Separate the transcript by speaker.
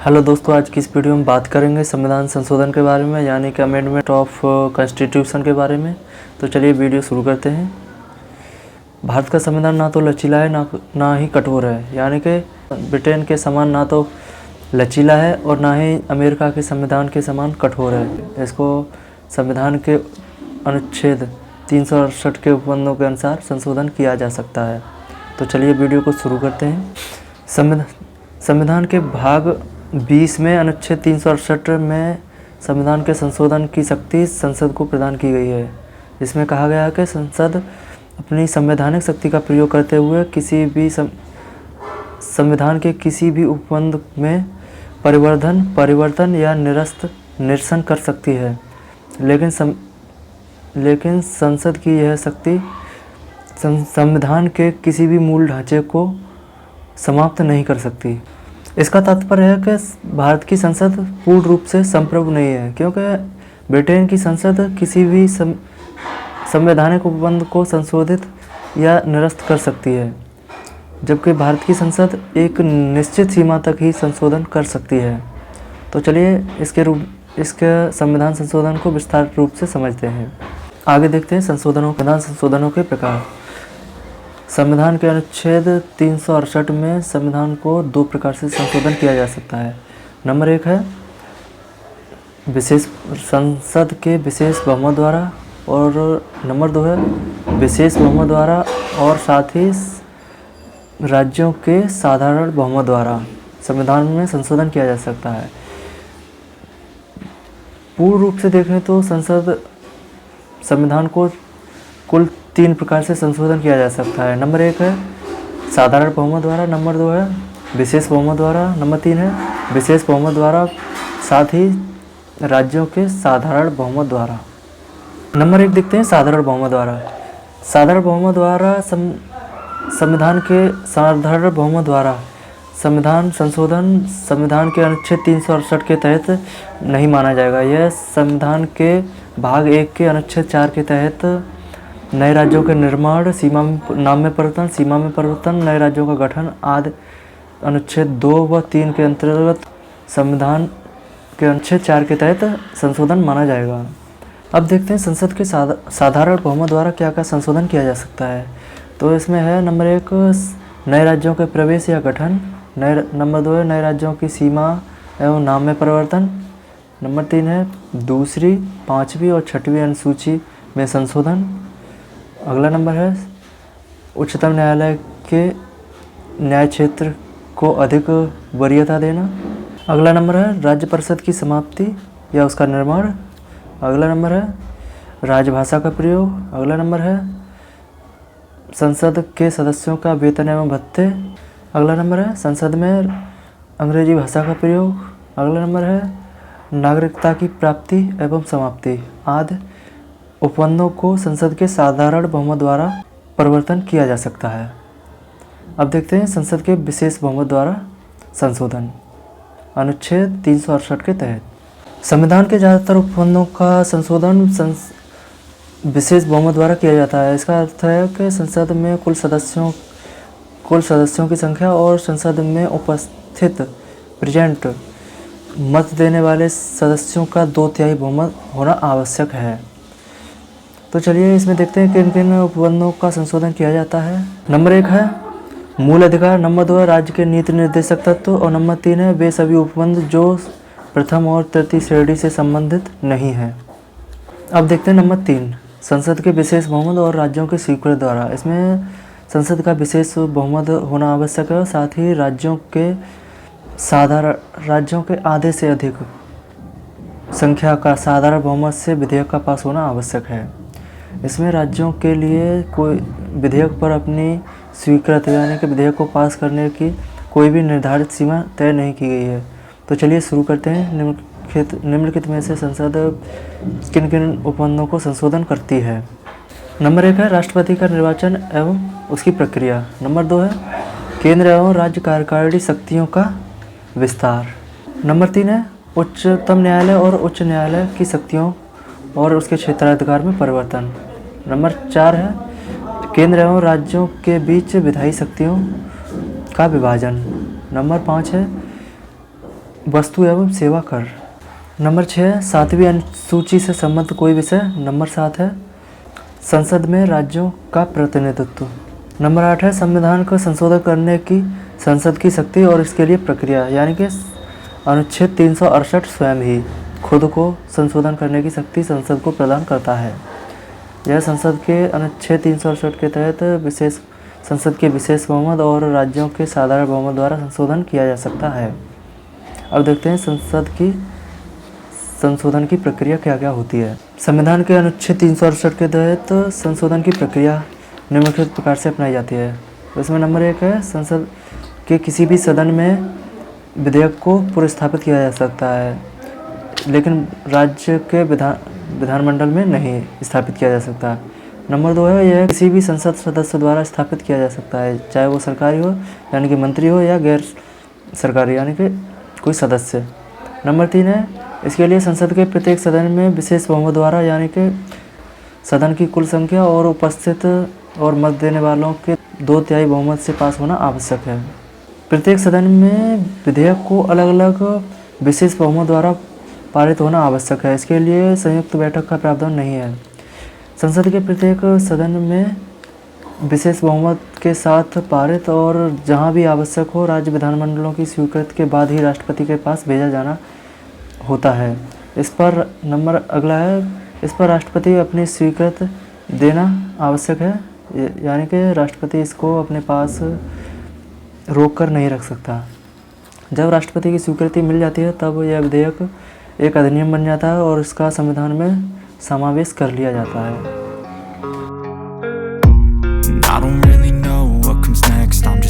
Speaker 1: Hello दोस्तों, आज की इस वीडियो में बात करेंगे संविधान संशोधन के बारे में, यानी कि अमेंडमेंट ऑफ कॉन्स्टिट्यूशन के बारे में। तो चलिए वीडियो शुरू करते हैं। भारत का संविधान ना तो लचीला है ना ही कठोर है, यानी कि ब्रिटेन के समान ना तो लचीला है और ना ही अमेरिका के संविधान के समान कठोर है। इसको संविधान के अनुच्छेद 368 के उपबंधों के अनुसार संशोधन किया जा सकता है। तो चलिए वीडियो को शुरू करते हैं। संविधान के भाग 20 में अनुच्छेद 368 में संविधान के संशोधन की शक्ति संसद को प्रदान की गई है। इसमें कहा गया है कि संसद अपनी संवैधानिक शक्ति का प्रयोग करते हुए किसी भी संविधान के किसी भी उपबंध में परिवर्तन या निरसन कर सकती है, लेकिन संसद की यह शक्ति संविधान के किसी भी मूल ढांचे को समाप्त नहीं कर सकती। इसका तात्पर्य है कि भारत की संसद पूर्ण रूप से संप्रभु नहीं है, क्योंकि ब्रिटेन की संसद किसी भी संवैधानिक उपबंध को संशोधित या निरस्त कर सकती है, जबकि भारत की संसद एक निश्चित सीमा तक ही संशोधन कर सकती है। तो चलिए इसके संविधान संशोधन को विस्तार रूप से समझते हैं। आगे देखते हैं संशोधनों के प्रकार। संविधान के अनुच्छेद 368 में संविधान को दो प्रकार से संशोधन किया जा सकता है। नंबर 1 है संसद के विशेष बहुमत द्वारा, और नंबर 2 है विशेष बहुमत द्वारा और साथ ही राज्यों के साधारण बहुमत द्वारा संविधान में संशोधन किया जा सकता है। पूर्ण रूप से देखें तो संविधान को कुल 3 प्रकार से संशोधन किया जा सकता है। नंबर 1 है साधारण बहुमत द्वारा, नंबर 2 है विशेष बहुमत द्वारा, नंबर 3 है विशेष बहुमत द्वारा साथ ही राज्यों के साधारण बहुमत द्वारा। नंबर 1 देखते हैं साधारण बहुमत द्वारा। साधारण बहुमत द्वारा संविधान के साधारण बहुमत द्वारा संविधान संशोधन संविधान के अनुच्छेद 368 के तहत नहीं माना जाएगा। यह संविधान के भाग 1 के अनुच्छेद 4 के तहत नए राज्यों के निर्माण, नाम में परिवर्तन, सीमा में परिवर्तन, नए राज्यों का गठन आदि अनुच्छेद 2 व 3 के अंतर्गत संविधान के अनुच्छेद 4 के तहत संशोधन माना जाएगा। अब देखते हैं संसद के साधारण बहुमत द्वारा क्या क्या संशोधन किया जा सकता है। तो इसमें है नंबर 1 नए राज्यों के प्रवेश या गठन, नंबर 2 है नए राज्यों की सीमा एवं नाम में परिवर्तन, नंबर 3 है दूसरी, 5वीं और 6वीं अनुसूची में संशोधन। अगला नंबर है उच्चतम न्यायालय के न्याय क्षेत्र को अधिक वरीयता देना। अगला नंबर है राज्य परिषद की समाप्ति या उसका निर्माण। अगला नंबर है राजभाषा का प्रयोग। अगला नंबर है संसद के सदस्यों का वेतन एवं भत्ते। अगला नंबर है संसद में अंग्रेजी भाषा का प्रयोग। अगला नंबर है नागरिकता की प्राप्ति एवं समाप्ति आदि उपबंधों को संसद के साधारण बहुमत द्वारा परिवर्तन किया जा सकता है। अब देखते हैं संसद के विशेष बहुमत द्वारा संशोधन अनुच्छेद 368 के तहत। संविधान के ज़्यादातर उपबंधों का संशोधन विशेष बहुमत द्वारा किया जाता है। इसका अर्थ है कि संसद में कुल सदस्यों की संख्या और संसद में उपस्थित प्रेजेंट मत देने वाले सदस्यों का 2/3 बहुमत होना आवश्यक है। तो चलिए इसमें देखते हैं किन किन उपबंधों का संशोधन किया जाता है। नंबर 1 है मूल अधिकार, नंबर 2 है राज्य के नीति निर्देशक तत्व और नंबर 3 है वे सभी उपबंध जो प्रथम और तृतीय श्रेणी से संबंधित नहीं है। अब देखते हैं नंबर 3 संसद के विशेष बहुमत और राज्यों के स्वीकृति द्वारा। इसमें संसद का विशेष बहुमत होना आवश्यक है और साथ ही राज्यों के आधे से अधिक संख्या का साधारण बहुमत से विधेयक का पास होना आवश्यक है। इसमें राज्यों के लिए कोई विधेयक पर अपनी स्वीकृति यानी कि विधेयक को पास करने की कोई भी निर्धारित सीमा तय नहीं की गई है। तो चलिए शुरू करते हैं। निम्नलिखित में से संसद किन किन उपबंधों को संशोधन करती है। नंबर 1 है राष्ट्रपति का निर्वाचन एवं उसकी प्रक्रिया। नंबर 2 है केंद्र एवं राज्य कार्यकारिणी शक्तियों का विस्तार। नंबर 3 है उच्चतम न्यायालय और उच्च न्यायालय की शक्तियों और उसके क्षेत्राधिकार में परिवर्तन। नंबर 4 है केंद्र एवं राज्यों के बीच विधायी शक्तियों का विभाजन। नंबर 5 है वस्तु एवं सेवा कर। नंबर 6 सातवीं अनुसूची से संबद्ध कोई विषय। नंबर 7 है संसद में राज्यों का प्रतिनिधित्व। नंबर 8 है संविधान का संशोधन करने की संसद की शक्ति और इसके लिए प्रक्रिया, यानी कि अनुच्छेद 368 स्वयं ही खुद को संशोधन करने की शक्ति संसद को प्रदान करता है। यह संसद के अनुच्छेद 368 के तहत संसद के विशेष बहुमत और राज्यों के साधारण बहुमत द्वारा संशोधन किया जा सकता है। अब देखते हैं संशोधन की प्रक्रिया क्या क्या होती है। संविधान के अनुच्छेद 368 के तहत संशोधन की प्रक्रिया निम्नलिखित प्रकार से अपनाई जाती है। इसमें नंबर 1 है संसद के किसी भी सदन में विधेयक को पुरस्थापित किया जा सकता है, लेकिन राज्य के विधानमंडल में नहीं स्थापित किया जा सकता। नंबर 2 है यह किसी भी संसद सदस्य द्वारा स्थापित किया जा सकता है, चाहे वो सरकारी हो यानी कि मंत्री हो या गैर सरकारी यानी कि कोई सदस्य। नंबर 3 है इसके लिए संसद के प्रत्येक सदन में विशेष बहुमत द्वारा यानी कि सदन की कुल संख्या और उपस्थित और मत देने वालों के 2/3 बहुमत से पास होना आवश्यक है। प्रत्येक सदन में विधेयक को अलग अलग विशेष बहुमत द्वारा पारित होना आवश्यक है। इसके लिए संयुक्त बैठक का प्रावधान नहीं है। संसद के प्रत्येक सदन में विशेष बहुमत के साथ पारित और जहां भी आवश्यक हो राज्य विधानमंडलों की स्वीकृति के बाद ही राष्ट्रपति के पास भेजा जाना होता है। इस पर नंबर अगला है इस पर राष्ट्रपति अपनी स्वीकृति देना आवश्यक है, यानी कि राष्ट्रपति इसको अपने पास रोक कर नहीं रख सकता। जब राष्ट्रपति की स्वीकृति मिल जाती है तब यह विधेयक एक अधिनियम बन जाता है और इसका संविधान में समावेश कर लिया जाता है।